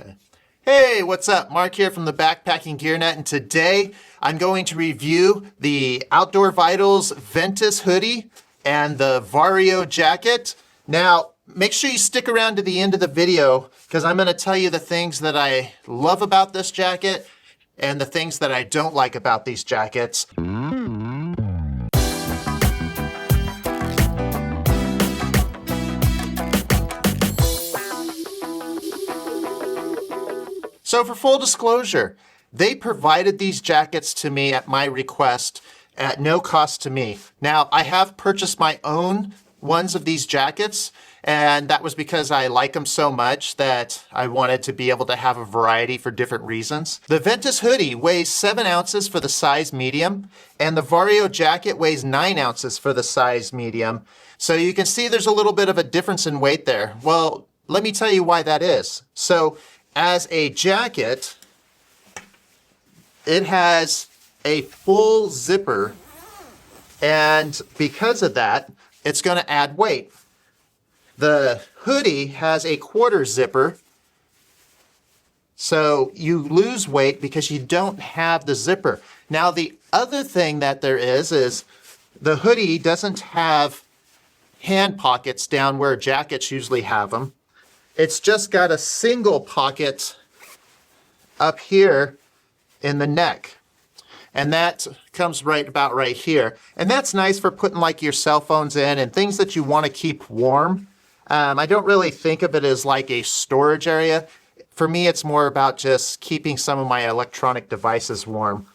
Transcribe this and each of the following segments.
Okay. Hey, what's up? Mark here from the Backpacking Gear Net, and today I'm going to review the Outdoor Vitals Ventus Hoodie and the Vario Jacket. Now, make sure you stick around to the end of the video because I'm going to tell you the things that I love about this jacket and the things that I don't like about these jackets. So for full disclosure, they provided these jackets to me at my request at no cost to me. Now, I have purchased my own ones of these jackets, and that was because I like them so much that I wanted to be able to have a variety for different reasons. The Ventus Hoodie weighs 7 ounces for the size medium, and the Vario Jacket weighs 9 ounces for the size medium. So you can see there's a little bit of a difference in weight there. Well, let me tell you why that is. So as a jacket, it has a full zipper, and because of that, it's going to add weight. The hoodie has a quarter zipper, so you lose weight because you don't have the zipper. Now, the other thing that there is the hoodie doesn't have hand pockets down where jackets usually have them. It's just got a single pocket up here in the neck. And that comes right about right here. And that's nice for putting like your cell phones in and things that you want to keep warm. I don't really think of it as like a storage area. For me, it's more about just keeping some of my electronic devices warm.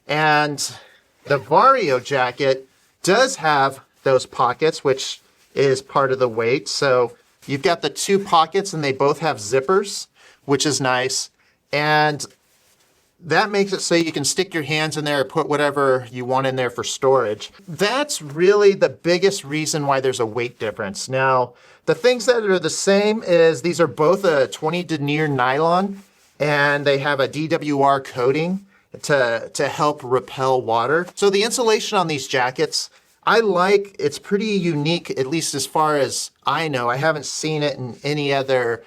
And the Vario Jacket does have those pockets, which is part of the weight. So you've got the 2 pockets and they both have zippers, which is nice. And that makes it so you can stick your hands in there or put whatever you want in there for storage. That's really the biggest reason why there's a weight difference. Now, the things that are the same is these are both a 20 denier nylon, and they have a DWR coating to help repel water. So the insulation on these jackets, I like. It's pretty unique, at least as far as I know. I haven't seen it in any other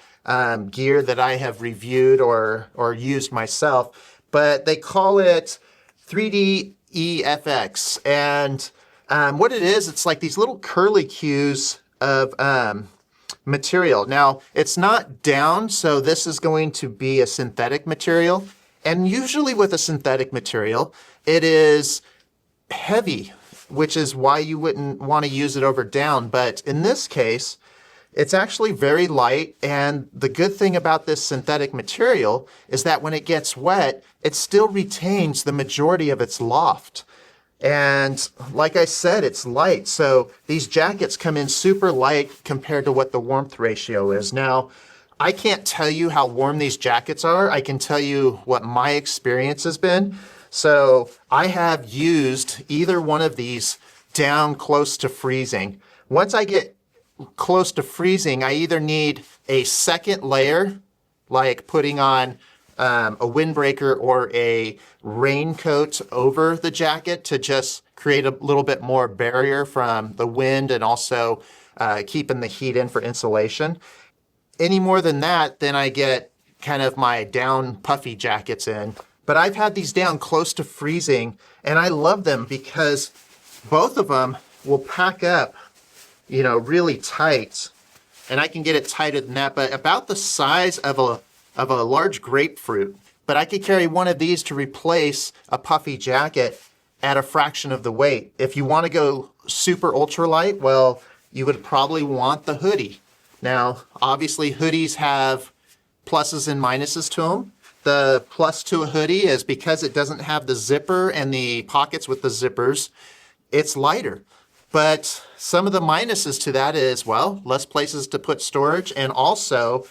gear that I have reviewed or used myself. But they call it 3D EFX. And what it is, it's like these little curly cues of material. Now, it's not down, so this is going to be a synthetic material. And usually with a synthetic material, it is heavy, which is why you wouldn't want to use it over down. But in this case, it's actually very light, and the good thing about this synthetic material is that when it gets wet, it still retains the majority of its loft. And like I said, it's light, so these jackets come in super light compared to what the warmth ratio is. Now, I can't tell you how warm these jackets are. I can tell you what my experience has been. So I have used either one of these down close to freezing. Once I get close to freezing, I either need a second layer, like putting on a windbreaker or a raincoat over the jacket to just create a little bit more barrier from the wind and also keeping the heat in for insulation. Any more than that, then I get kind of my down puffy jackets in. But I've had these down close to freezing, and I love them because both of them will pack up, you know, really tight, and I can get it tighter than that, but about the size of a large grapefruit. But I could carry one of these to replace a puffy jacket at a fraction of the weight. If you want to go super ultralight, well, you would probably want the hoodie. Now, obviously, hoodies have pluses and minuses to them. The plus to a hoodie is because it doesn't have the zipper and the pockets with the zippers, it's lighter. But some of the minuses to that is, well, less places to put storage, and also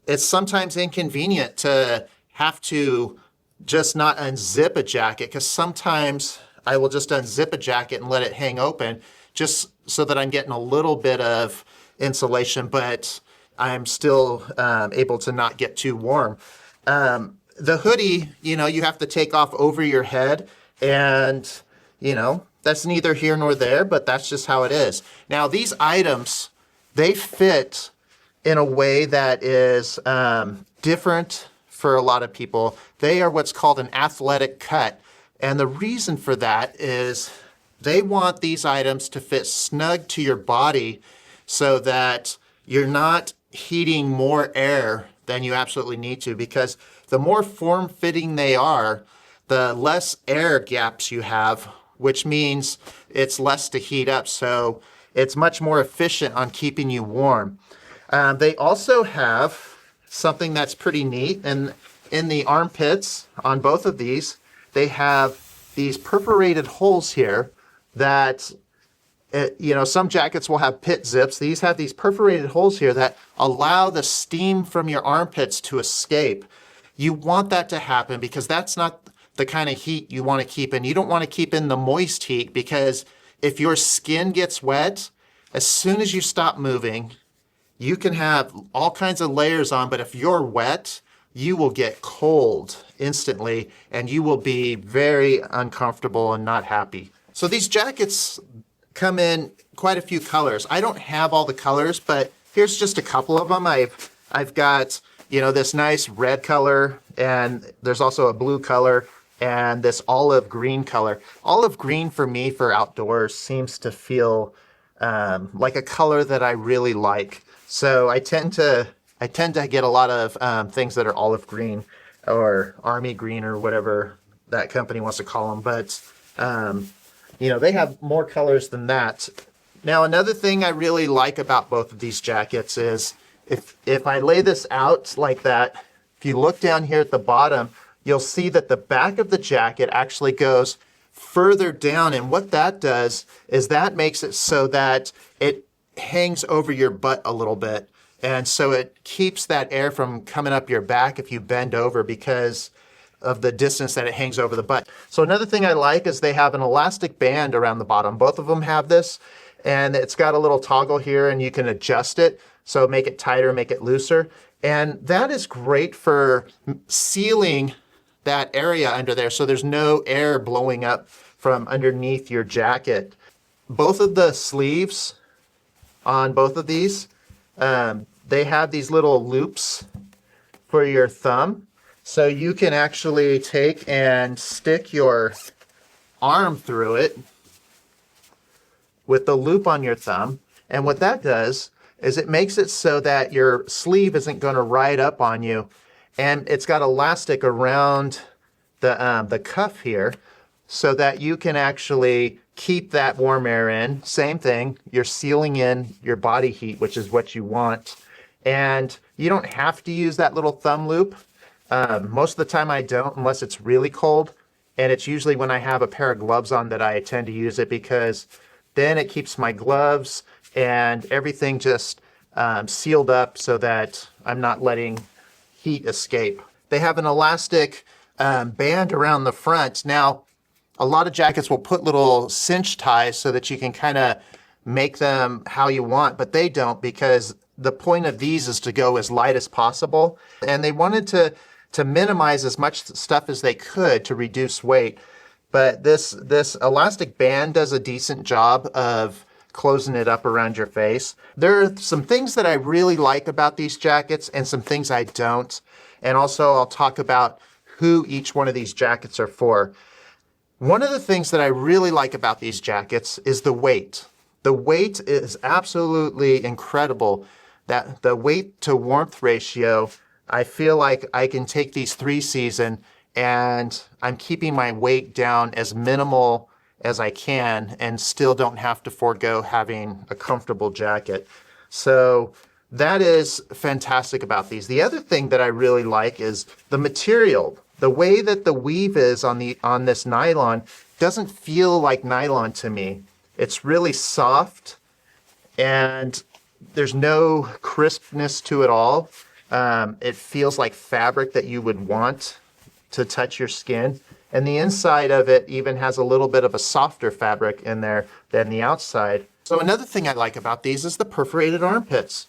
it's sometimes inconvenient to have to just not unzip a jacket, because sometimes I will just unzip a jacket and let it hang open just so that I'm getting a little bit of insulation, but I'm still able to not get too warm. The hoodie, you know, you have to take off over your head, and, you know, that's neither here nor there, but that's just how it is. Now, these items, they fit in a way that is different for a lot of people. They are what's called an athletic cut. And the reason for that is they want these items to fit snug to your body so that you're not heating more air than you absolutely need to, because the more form-fitting they are, the less air gaps you have, which means it's less to heat up. So it's much more efficient on keeping you warm. They also have something that's pretty neat, and in the armpits on both of these, they have these perforated holes here that, some jackets will have pit zips. These have these perforated holes here that allow the steam from your armpits to escape. You want that to happen because that's not the kind of heat you want to keep in. You don't want to keep in the moist heat, because if your skin gets wet, as soon as you stop moving, you can have all kinds of layers on, but if you're wet, you will get cold instantly and you will be very uncomfortable and not happy. So these jackets come in quite a few colors. I don't have all the colors, but here's just a couple of them. I've got, this nice red color, and there's also a blue color, and this olive green color. Olive green for me for outdoors seems to feel like a color that I really like. So I tend to get a lot of things that are olive green or army green or whatever that company wants to call them. But, they have more colors than that. Now, another thing I really like about both of these jackets is if I lay this out like that, if you look down here at the bottom, you'll see that the back of the jacket actually goes further down. And what that does is that makes it so that it hangs over your butt a little bit. And so it keeps that air from coming up your back if you bend over, because of the distance that it hangs over the butt. So another thing I like is they have an elastic band around the bottom. Both of them have this, and it's got a little toggle here, and you can adjust it. So make it tighter, make it looser. And that is great for sealing that area under there so there's no air blowing up from underneath your jacket. Both of the sleeves on both of these, they have these little loops for your thumb. So you can actually take and stick your arm through it with the loop on your thumb. And what that does is it makes it so that your sleeve isn't going to ride up on you. And it's got elastic around the cuff here so that you can actually keep that warm air in. Same thing, you're sealing in your body heat, which is what you want. And you don't have to use that little thumb loop. Most of the time I don't, unless it's really cold. And it's usually when I have a pair of gloves on that I tend to use it, because then it keeps my gloves and everything just sealed up so that I'm not letting heat escape. They have an elastic band around the front. Now, a lot of jackets will put little cinch ties so that you can kind of make them how you want, but they don't, because the point of these is to go as light as possible. And they wanted to minimize as much stuff as they could to reduce weight. But this elastic band does a decent job of closing it up around your face. There are some things that I really like about these jackets and some things I don't. And also I'll talk about who each one of these jackets are for. One of the things that I really like about these jackets is the weight. The weight is absolutely incredible. That the weight to warmth ratio, I feel like I can take these 3-season and I'm keeping my weight down as minimal as I can and still don't have to forego having a comfortable jacket. So that is fantastic about these. The other thing that I really like is the material. The way that the weave is on this nylon doesn't feel like nylon to me. It's really soft and there's no crispness to it all. It feels like fabric that you would want to touch your skin. And the inside of it even has a little bit of a softer fabric in there than the outside. So another thing I like about these is the perforated armpits.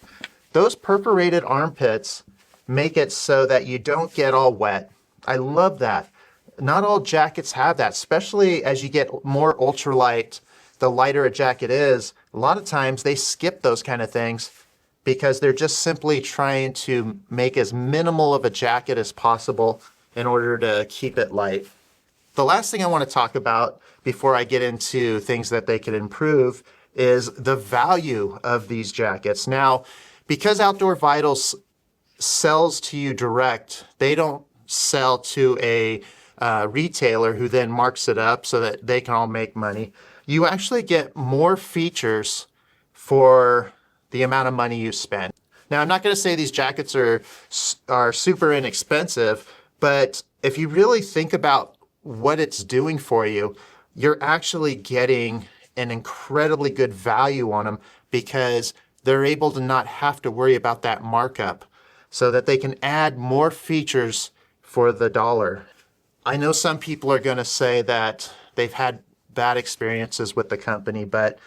Those perforated armpits make it so that you don't get all wet. I love that. Not all jackets have that, especially as you get more ultralight, the lighter a jacket is. A lot of times they skip those kind of things. because they're just simply trying to make as minimal of a jacket as possible in order to keep it light. The last thing I want to talk about before I get into things that they can improve is the value of these jackets. Now, because Outdoor Vitals sells to you direct, they don't sell to a retailer who then marks it up so that they can all make money. You actually get more features for the amount of money you spend. Now, I'm not going to say these jackets are super inexpensive, but if you really think about what it's doing for you, you're actually getting an incredibly good value on them because they're able to not have to worry about that markup so that they can add more features for the dollar. I know some people are going to say that they've had bad experiences with the company, but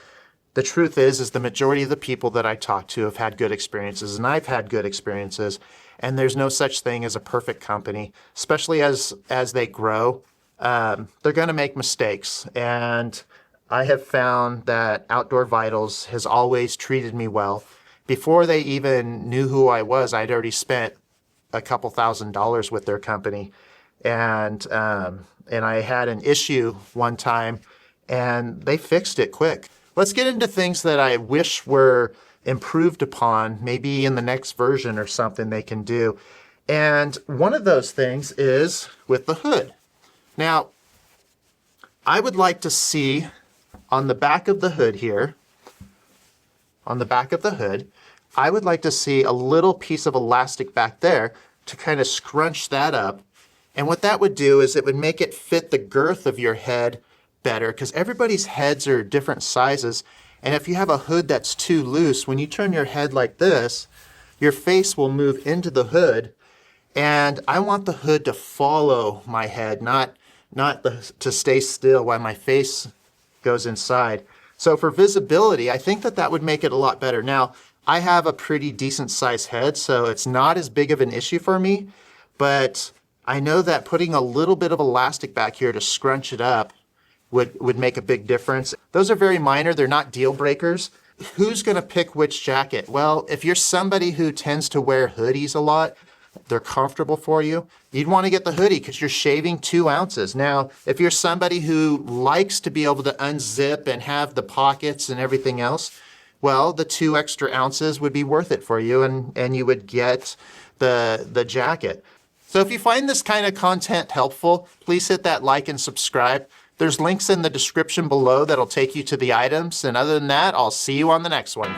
the truth is the majority of the people that I talk to have had good experiences, and I've had good experiences, and there's no such thing as a perfect company, especially as they grow. They're going to make mistakes, and I have found that Outdoor Vitals has always treated me well. Before they even knew who I was, I'd already spent a couple $1,000s with their company, and I had an issue one time, and they fixed it quick. Let's get into things that I wish were improved upon, maybe in the next version or something they can do. And one of those things is with the hood. Now, I would like to see on the back of the hood here, on the back of the hood, I would like to see a little piece of elastic back there to kind of scrunch that up. And what that would do is it would make it fit the girth of your head better, because everybody's heads are different sizes. And if you have a hood that's too loose, when you turn your head like this, your face will move into the hood. And I want the hood to follow my head, not to stay still while my face goes inside. So for visibility, I think that would make it a lot better. Now, I have a pretty decent sized head, so it's not as big of an issue for me, but I know that putting a little bit of elastic back here to scrunch it up would make a big difference. Those are very minor, they're not deal breakers. Who's gonna pick which jacket? Well, if you're somebody who tends to wear hoodies a lot, they're comfortable for you, you'd wanna get the hoodie because you're shaving 2 ounces. Now, if you're somebody who likes to be able to unzip and have the pockets and everything else, well, the 2 extra ounces would be worth it for you, and you would get the jacket. So if you find this kind of content helpful, please hit that like and subscribe. There's links in the description below that'll take you to the items. And other than that, I'll see you on the next one.